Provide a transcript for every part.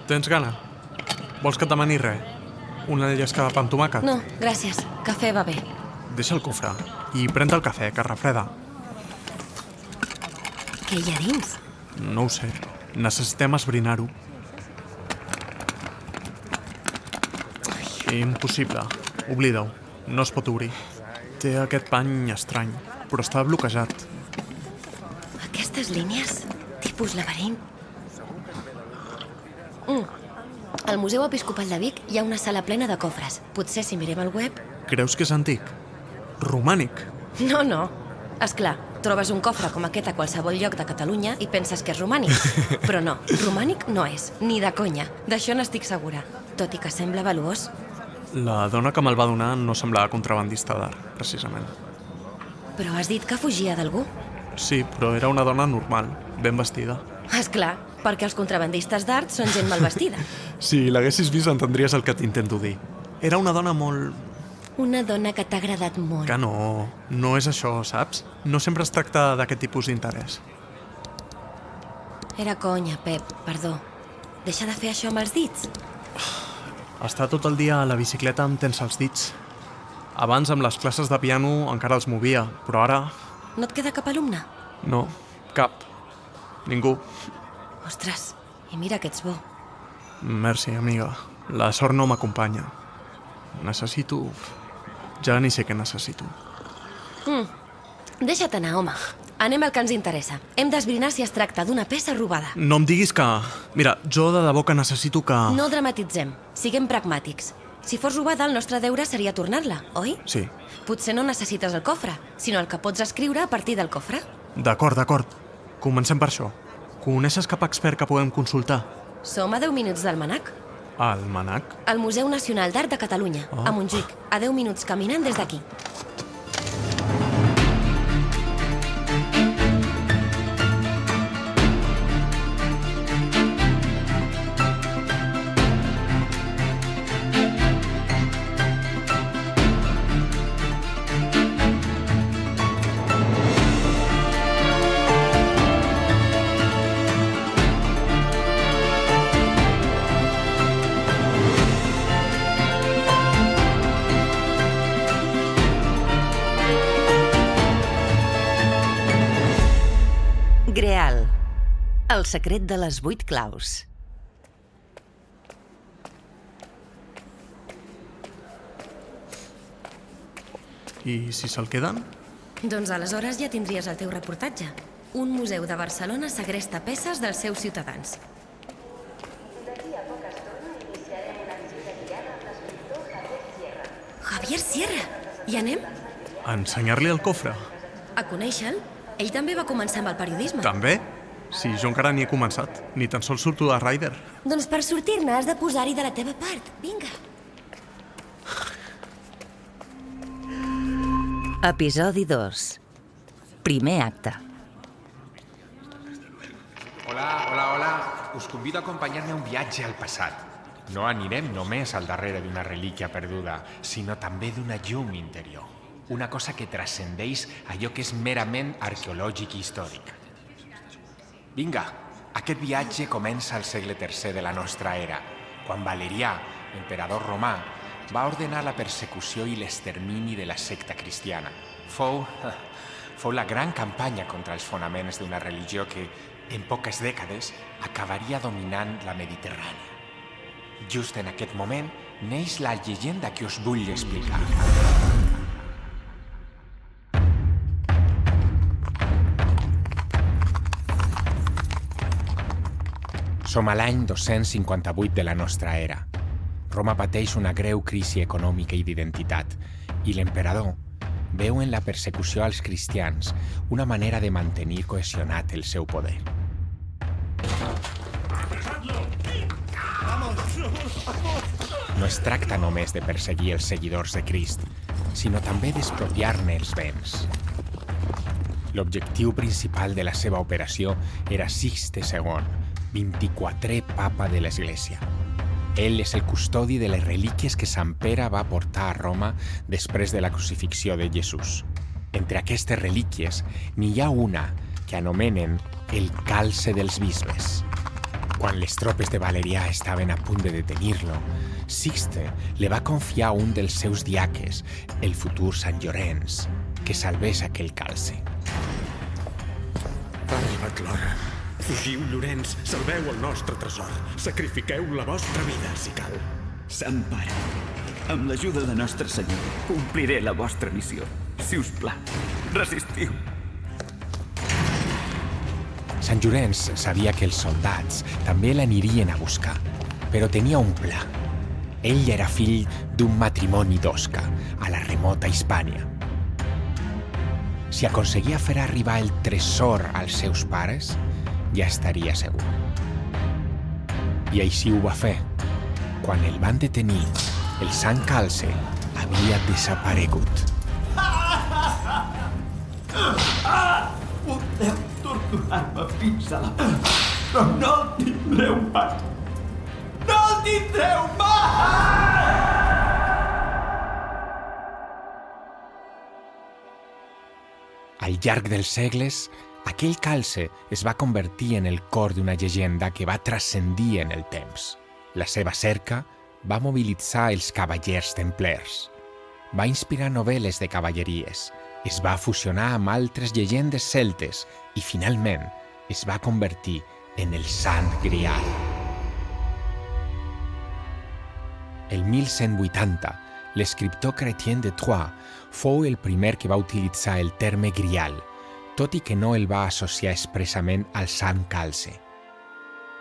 Tens gana? Vols que et demani res? Una llesca de pa amb tomàquet? No, gràcies. Cafè va bé. Deixa el cofre i pren el cafè, que refreda. Què hi ha dins? No ho sé. Necessitem esbrinar-ho. Impossible. Oblida-ho. No es pot obrir. Té aquest pany estrany, però està bloquejat. Aquestes línies? Tipus laberint? Al Museu Episcopal de Vic hi ha una sala plena de cofres. Potser si mirem al web... Creus que és antic? Romànic? No, no. Esclar, trobes un cofre com aquest a qualsevol lloc de Catalunya i penses que és romànic. Però no, romànic no és, ni de conya. D'això n'estic segura. Tot i que sembla valuós. La dona que me'l va donar no semblava contrabandista d'art, precisament. Però has dit que fugia d'algú? Sí, però era una dona normal, ben vestida. Esclar, perquè els contrabandistes d'art són gent mal vestida. Si l'haguessis vist entendries el que t'intento dir. Era una dona molt... Una dona que t'ha agradat molt. Que no és això, saps? No sempre es tracta d'aquest tipus d'interès. Era conya, Pep, perdó. Deixa de fer això amb els dits. Estar tot el dia a la bicicleta em tensa els dits. Abans, amb les classes de piano, encara els movia, però ara... No et queda cap alumne? No, cap. Ningú. Ostres, i mira que ets bo. Merci, amiga. La sort no m'acompanya. Necessito... Ja ni sé què necessito. Deixa't anar, home. Anem al que ens interessa. Hem d'esbrinar si es tracta d'una peça robada. No em diguis que... Mira, jo de debò que necessito que... No dramatitzem. Siguem pragmàtics. Si fos robada, el nostre deure seria tornar-la, oi? Sí. Potser no necessites el cofre, sinó el que pots escriure a partir del cofre. D'acord. Comencem per això. Coneixes cap expert que podem consultar? Som a 10 minuts del Manac. Al Manac? Al Museu Nacional d'Art de Catalunya, a Montjuïc. A 10 minuts caminant des d'aquí. Greal, el secret de les 8 claus. I si se'l queden? Doncs aleshores ja tindries el teu reportatge. Un museu de Barcelona segresta peces dels seus ciutadans. Javier Sierra! Hi anem? A ensenyar-li el cofre? A conèixer-lo? Ell també va començar amb el periodisme. També? Si jo encara ni he començat. Ni tan sols surto de Rider. Doncs per sortir-ne has de posar-hi de la teva part. Vinga. Episodi 2. Primer acte. Hola. Us convido a acompanyar-me a un viatge al passat. No anirem només al darrere d'una relíquia perduda, sinó també d'una llum interior. Una cosa que transcendeix allò que és merament arqueològic i històric. Vinga, aquest viatge comença al segle III de la nostra era, quan Valerià, emperador romà, va ordenar la persecució i l'extermini de la secta cristiana. Fou la gran campanya contra els fonaments d'una religió que, en poques dècades, acabaria dominant la Mediterrània. Just en aquest moment, neix la llegenda que us vull explicar. Som a l'any 258 de la nostra era. Roma pateix una greu crisi econòmica i d'identitat, i l'emperador veu en la persecució als cristians una manera de mantenir cohesionat el seu poder. No es tracta només de perseguir els seguidors de Crist, sinó també d'expropiar-ne els béns. L'objectiu principal de la seva operació era Sixte II, 24è papa de l'Església. Ell és el custodi de les relíquies que Sant Pere va portar a Roma després de la crucifixió de Jesús. Entre aquestes relíquies n'hi ha una que anomenen el calce dels bisbes. Quan les tropes de Valerià estaven a punt de detenir-lo, Sixte li va confiar un dels seus diaques, el futur Sant Llorenç, que salvés aquell calce. Ha arribat l'hora. Fugiu, Llorenç, salveu el nostre tresor. Sacrifiqueu la vostra vida, si cal. Sant Pare, amb l'ajuda de Nostre Senyor, compliré la vostra missió. Si us plau, resistiu. Sant Llorenç sabia que els soldats també l'anirien a buscar, però tenia un pla. Ell era fill d'un matrimoni d'Osca, a la remota Hispània. Si aconseguia fer arribar el tresor als seus pares, ja estaria segur. I així ho va fer. Quan el van detenir, el Sant Calce havia desaparegut. Podeu torturar-me fins a la mort, però no el tindreu mai. No el tindreu mai! Al llarg dels segles, aquell calce es va convertir en el cor d'una llegenda que va transcendir en el temps. La seva cerca va mobilitzar els cavallers templers. Va inspirar novel·les de cavalleries, es va fusionar amb altres llegendes celtes i, finalment, es va convertir en el Sant Grial. El 1180, l'escriptor Chrétien de Troyes fou el primer que va utilitzar el terme grial, tot i que no el va associar expressament al Sant Calce.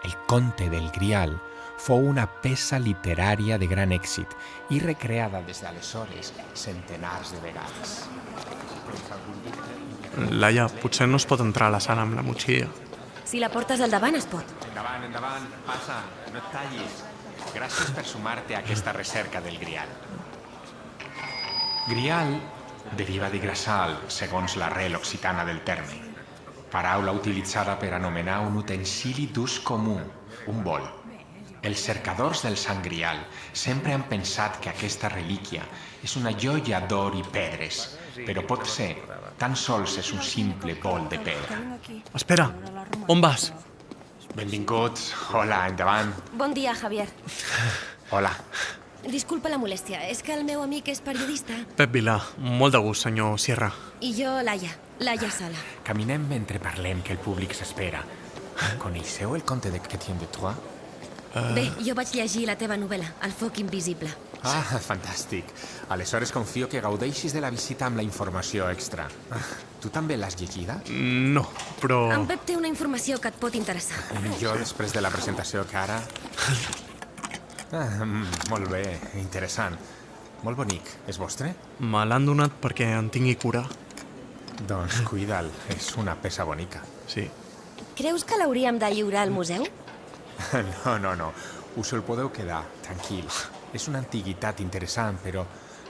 El conte del Grial fou una peça literària de gran èxit i recreada des d'aleshores centenars de vegades. Laia, potser no es pot entrar a la sala amb la motxilla. Si la portes al davant es pot. Endavant, endavant, passa, no et tallis. Gràcies per sumar-te a aquesta recerca del Grial. Grial deriva de grassal, segons l'arrel occitana del terme. Paraula utilitzada per anomenar un utensili d'ús comú, un bol. Els cercadors del Sant Grial sempre han pensat que aquesta relíquia és una joia d'or i pedres, però pot ser, tan sols és un simple bol de pedra. Espera, on vas? Benvinguts, hola, endavant. Bon dia, Javier. Hola. Disculpa la molèstia, és que el meu amic és periodista. Pep Vilà, molt de gust, senyor Sierra. I jo, Laia Sala. Caminem mentre parlem, que el públic s'espera. Coneixeu el conte de Chrétien de Troyes? Bé, jo vaig llegir la teva novel·la, El foc invisible. Ah, fantàstic. Aleshores confio que gaudeixis de la visita amb la informació extra. Tu també l'has llegida? No, però... En Pep té una informació que et pot interessar. Millor després de la presentació que ara... molt bé, interessant. Molt bonic. És vostre? Me l'han donat perquè en tingui cura. Doncs cuida'l, és una peça bonica. Sí. Creus que l'hauríem de lliurar al museu? No. Us el podeu quedar, tranquil. És una antiguitat interessant, però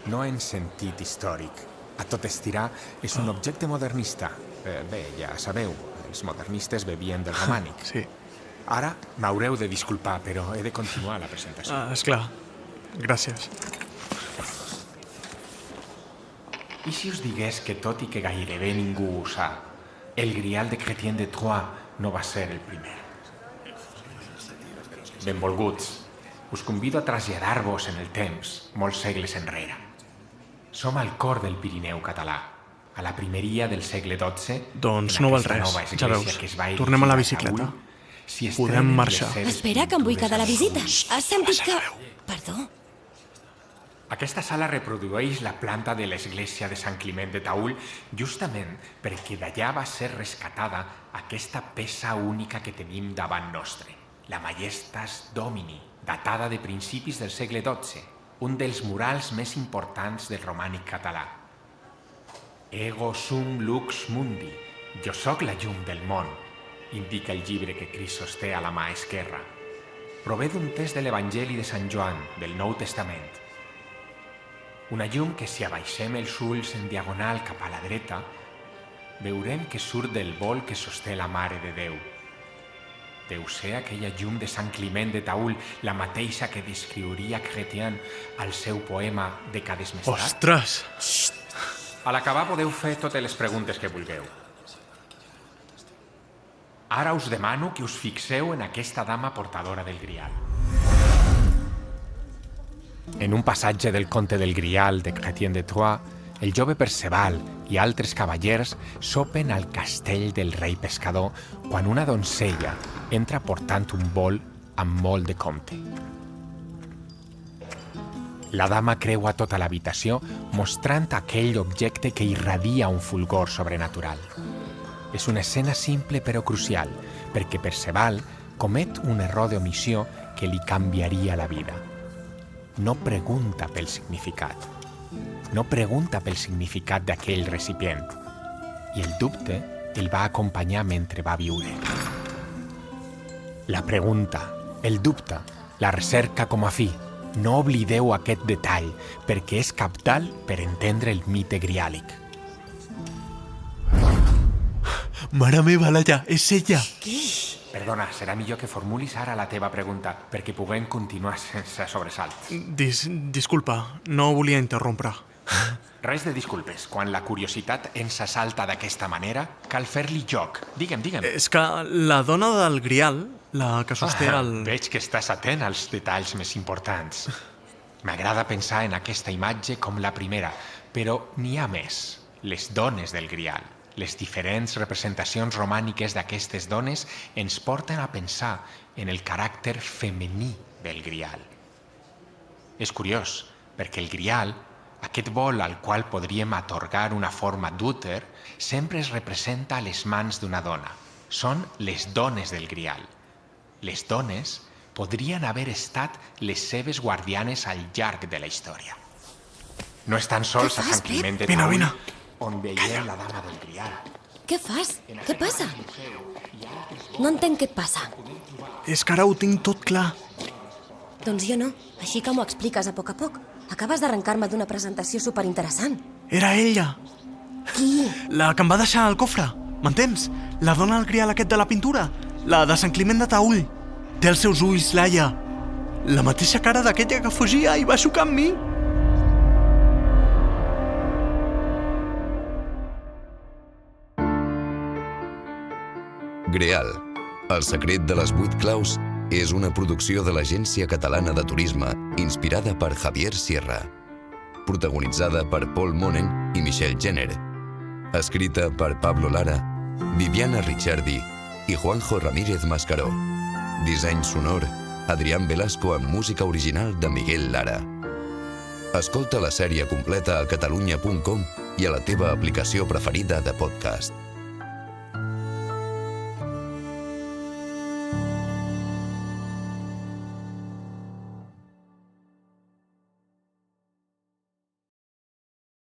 no en sentit històric. A tot estirar, és un objecte modernista. Bé, ja sabeu, els modernistes bevien del romànic. Sí. Ara m'haureu de disculpar, però he de continuar la presentació. Esclar. Gràcies. I si us digués que, tot i que gairebé ningú ho sap, el Grial de Chrétien de Troyes no va ser el primer? Benvolguts. Us convido a traslladar-vos en el temps, molts segles enrere. Som al cor del Pirineu català, a la primeria del segle XII... Doncs no val res, ja veus. Tornem a la bicicleta. Podem marxar. Espera, que em vull quedar a la visita. Has sentit que... Perdó? Aquesta sala reprodueix la planta de l'església de Sant Climent de Taüll justament perquè d'allà va ser rescatada aquesta peça única que tenim davant nostre, la Majestas Domini, datada de principis del segle XII, un dels murals més importants del romànic català. Ego sum lux mundi, jo sóc la llum del món, indica el llibre que Crist sosté a la mà esquerra. Prové d'un text de l'Evangeli de Sant Joan, del Nou Testament. Una llum que, si abaixem els ulls en diagonal cap a la dreta, veurem que surt del bol que sosté la Mare de Déu. Deu ser aquella llum de Sant Climent de Taüll, la mateixa que descriuria Chrétien al seu poema Dècades més tard? Ostres! A l'acabar podeu fer totes les preguntes que vulgueu. Ara us demano que us fixeu en aquesta dama portadora del Grial. En un passatge del conte del Grial de Chrétien de Troyes, el jove Perceval i altres cavallers sopen al castell del rei pescador quan una doncella entra portant un bol amb molt de compte. La dama creua tota l'habitació mostrant aquell objecte que irradia un fulgor sobrenatural. És una escena simple però crucial, perquè Perceval comet un error d'omissió que li canviaria la vida. No pregunta pel significat. No pregunta pel significat d'aquell recipient. I el dubte el va acompanyar mentre va viure. La pregunta, el dubte, la recerca com a fi. No oblideu aquest detall, perquè és cabdal per entendre el mite griàlic. Mare meva, Laia, és ella! Perdona, serà millor que formulis ara la teva pregunta, perquè puguem continuar sense sobresalts. Disculpa, no volia interrompre. Res de disculpes. Quan la curiositat ens assalta d'aquesta manera, cal fer-li joc. Digue'm. És que la dona del Grial, la que sosté el... Veig que estàs atent als detalls més importants. M'agrada pensar en aquesta imatge com la primera, però n'hi ha més. Les dones del Grial. Les diferents representacions romàniques d'aquestes dones ens porten a pensar en el caràcter femení del Grial. És curiós, perquè el Grial, aquest bol al qual podríem atorgar una forma d'úter, sempre es representa a les mans d'una dona. Són les dones del Grial. Les dones podrien haver estat les seves guardianes al llarg de la història. No estan sols a Sant Climent de Taüll, on veiem la dama del Grial. Què fas? Què passa? No entenc què et passa. És que ara ho tinc tot clar. Doncs jo no. Així que m'ho expliques a poc. Acabes d'arrencar-me d'una presentació superinteressant. Era ella. Qui? La que em va deixar al cofre. M'entens? La dona del Grial aquest de la pintura. La de Sant Climent de Taüll. Té els seus ulls, Laia. La mateixa cara d'aquella que fugia i va xocar amb mi. Greal, el secret de les 8 claus, és una producció de l'Agència Catalana de Turisme inspirada per Javier Sierra. Protagonitzada per Paul Monen i Michelle Jenner. Escrita per Pablo Lara, Viviana Ricciardi i Juanjo Ramírez Mascaró. Disseny sonor, Adrián Velasco amb música original de Miguel Lara. Escolta la sèrie completa a catalunya.com i a la teva aplicació preferida de podcast.